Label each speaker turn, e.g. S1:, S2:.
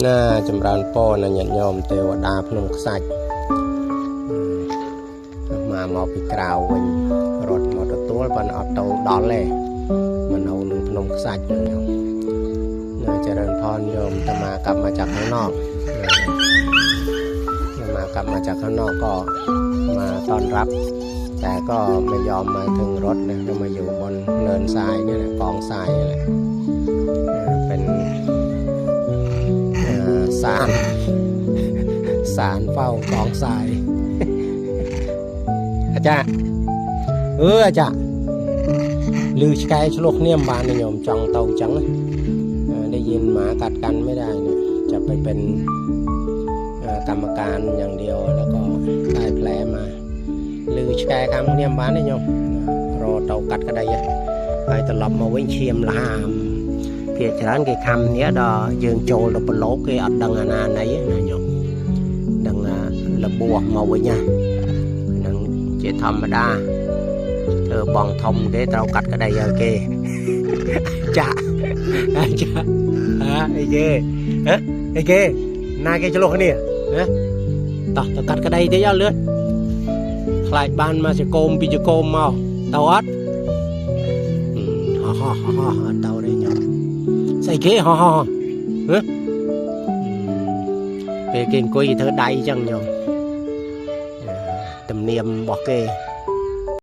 S1: น่าจำรานป้อนะญาติโยมเทวดาพนมกษัตริย์มาปีกราวវិញរត់មកទទួលបានអត់ទៅដល់ទេមិននៅនឹងភ្នំខ្សាច់ទេនៅចរិនផនយោមតមាកลับมาจากข้างนอกมากลับมาจากข้างนอกก็มาต้อนรับแต่ก็ไม่ยอมมาถึงรถนะก็มาอยู่บนเนินทรายนี่แหละกองทรายนี่แหละเป็นศาลเฝ้ากองทรายอาจารย์อาจารย์ลือชายชลกเนี่ยบานโยมจังเตาจังได้ยินหมากัดกันไม่ได้เนี่ยจะไปเป็นกรรมการอย่างเดียวแล้วก็ได้แผลมาลือชายคำเนี่ยบานโยมรอเตากัดก็ได้ยังไปตลบมาวิ่งเชียมละเพียรฉะนั้นcáiคำเนี้ยดอยืนโจลบโลกcáiอัดดังนาไหนนะโยมดังระบัวมาวิ่งnha chỉ thầm mà đa thơ bòn thông cái tao cắt cái đây kê chà chà ai ghê na cái chỗ lô này tao cắt cái đây thế cho lướt lại ban mà sẽ côm bị cho côm màu tao ớt tao đây nhở xây ghê cái kinh quỳ thơ đầy chẳng nhở tầm niệm bỏ kê